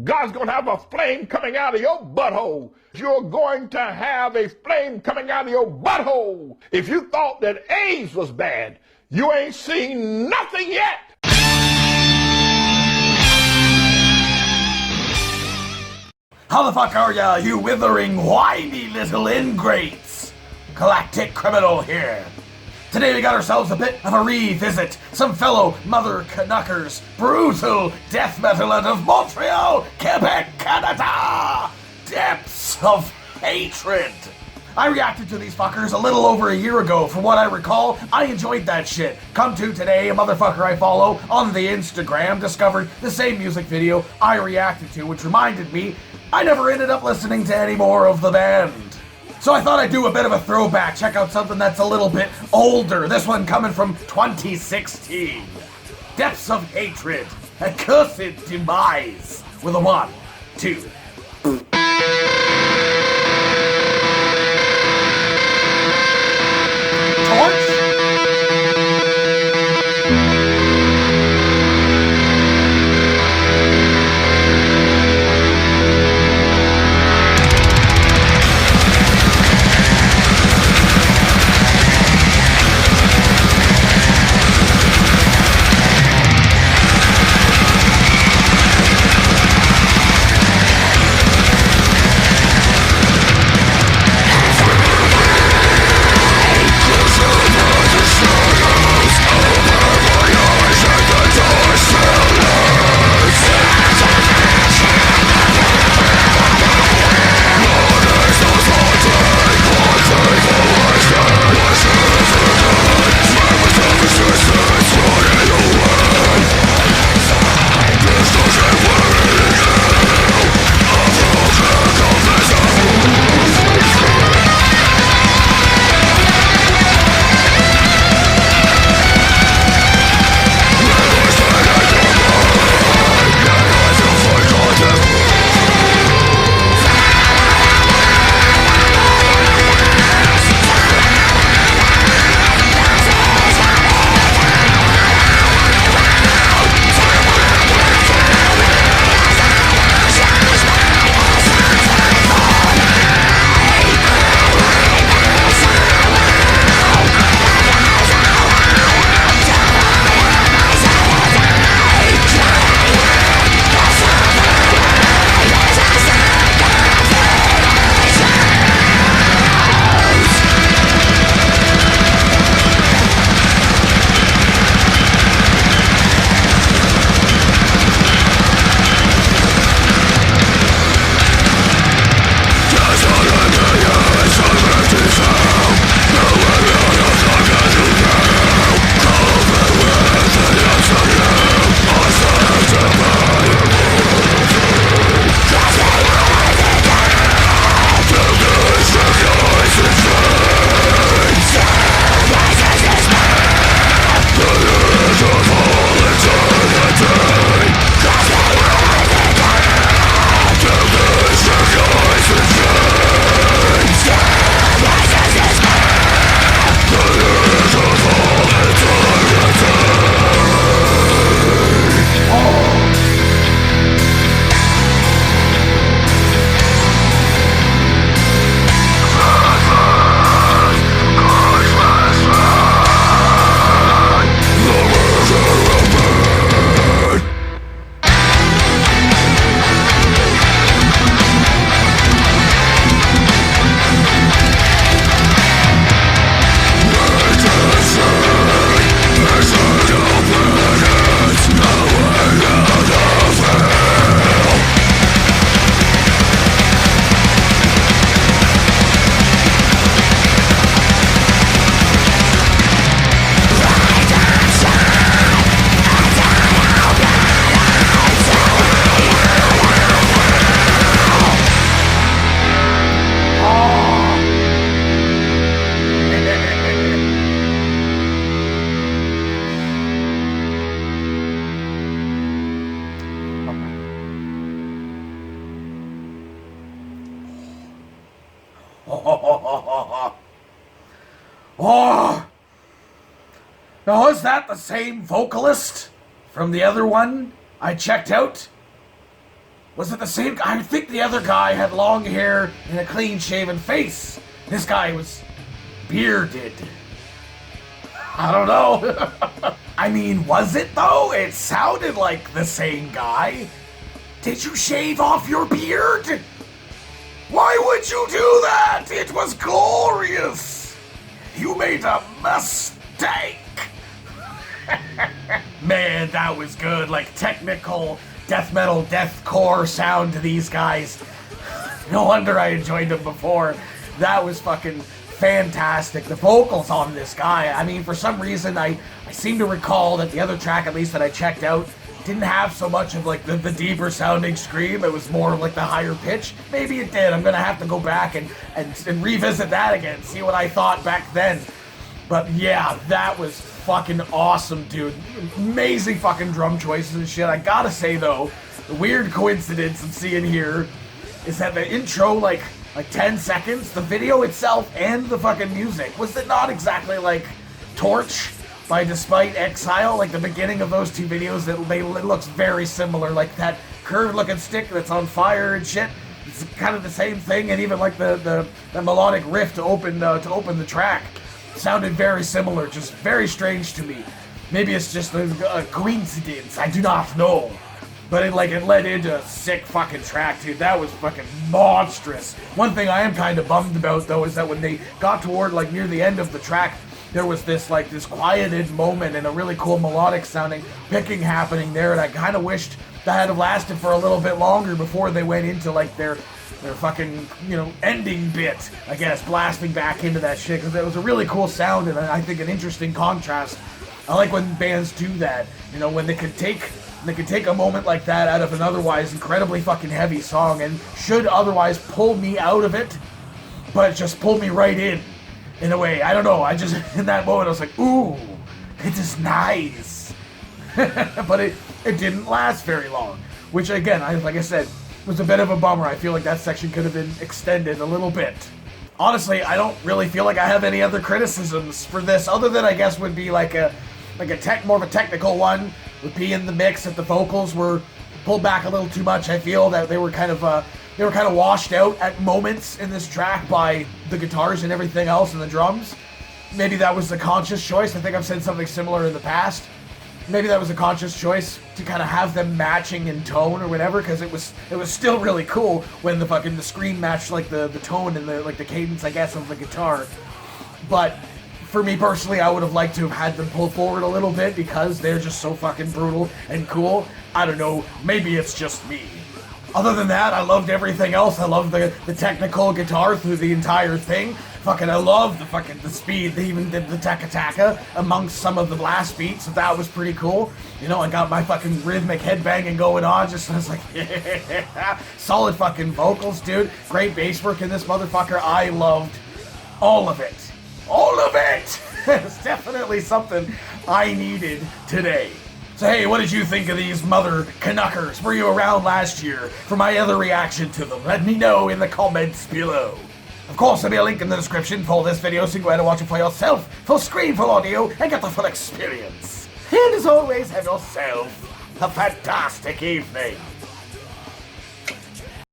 God's going to have a flame coming out of your butthole. You're going to have a flame coming out of your butthole. If you thought that AIDS was bad, you ain't seen nothing yet. How the fuck are ya, you withering, whiny little ingrates? Galactic Criminal here. Today we got ourselves a bit of a revisit. Some fellow mother Canuckers. Brutal death metal out of Montreal, Quebec, Canada. Depths of hatred. I reacted to these fuckers a little over a year ago. From what I recall, I enjoyed that shit. Come to today, a motherfucker I follow on the Instagram discovered the same music video I reacted to, which reminded me I never ended up listening to any more of the band. So I thought I'd do a bit of a throwback, check out something that's a little bit older. This one coming from 2016. Depths of Hatred, Accursed Demise. With a 1, 2. Torch? Oh! Now, is that the same vocalist from the other one I checked out? Was it the same guy? I think the other guy had long hair and a clean-shaven face. This guy was bearded. I don't know. I mean, was it though? It sounded like the same guy. Did you shave off your beard? Why would you do that? It was glorious. You made a mistake. Man, that was good. Like technical death metal, deathcore sound to these guys. No wonder I enjoyed them before. That was fucking fantastic. The vocals on this guy, I mean, for some reason, I seem to recall that the other track, at least that I checked out, didn't have so much of like the deeper sounding scream. It was more of like the higher pitch. Maybe it did. I'm gonna have to go back and revisit that again, see what I thought back then. But yeah, that was fucking awesome, dude. Amazing fucking drum choices and shit. I gotta say though, the weird coincidence I'm seeing here is that the intro, like 10 seconds, the video itself and the fucking music, was it not exactly like Torch by Despite Exile? Like the beginning of those two videos, it looks very similar, like that curved looking stick that's on fire and shit. It's kind of the same thing, and even like the melodic riff to open the track sounded very similar, just very strange to me. Maybe it's just a coincidence, I do not know. But it led into a sick fucking track, dude. That was fucking monstrous. One thing I am kind of bummed about though is that when they got toward like near the end of the track, there was this quieted moment and a really cool melodic sounding picking happening there, and I kind of wished that had lasted for a little bit longer before they went into like their fucking, ending bit, I guess, blasting back into that shit, because it was a really cool sound and I think an interesting contrast. I like when bands do that, when they can take a moment like that out of an otherwise incredibly fucking heavy song and should otherwise pull me out of it, but just pull me right in a way. I don't know, I just, in that moment I was like, ooh, it is nice. But it didn't last very long, which again, like I said, was a bit of a bummer. I feel like that section could have been extended a little bit. Honestly, I don't really feel like I have any other criticisms for this, other than I guess would be more of a technical one, would be in the mix that the vocals were pulled back a little too much. I feel that they were kind of washed out at moments in this track by the guitars and everything else and the drums. Maybe that was a conscious choice. I think I've said something similar in the past. Maybe that was a conscious choice to kind of have them matching in tone or whatever, because it was still really cool when the scream matched like the tone and the cadence, I guess, of the guitar. But for me personally, I would have liked to have had them pull forward a little bit because they're just so fucking brutal and cool. I don't know, maybe it's just me. Other than that, I loved everything else. I loved the technical guitar through the entire thing. I love the speed. They even did the taka-taka amongst some of the blast beats, so that was pretty cool. I got my fucking rhythmic headbanging going on, I was like, yeah. Solid fucking vocals, dude. Great bass work in this motherfucker. I loved all of it. All of it! It's definitely something I needed today. So hey, what did you think of these mother Canuckers? Were you around last year for my other reaction to them? Let me know in the comments below. Of course, there'll be a link in the description for this video so you can go ahead and watch it for yourself, full screen, full audio, and get the full experience. And as always, have yourself a fantastic evening.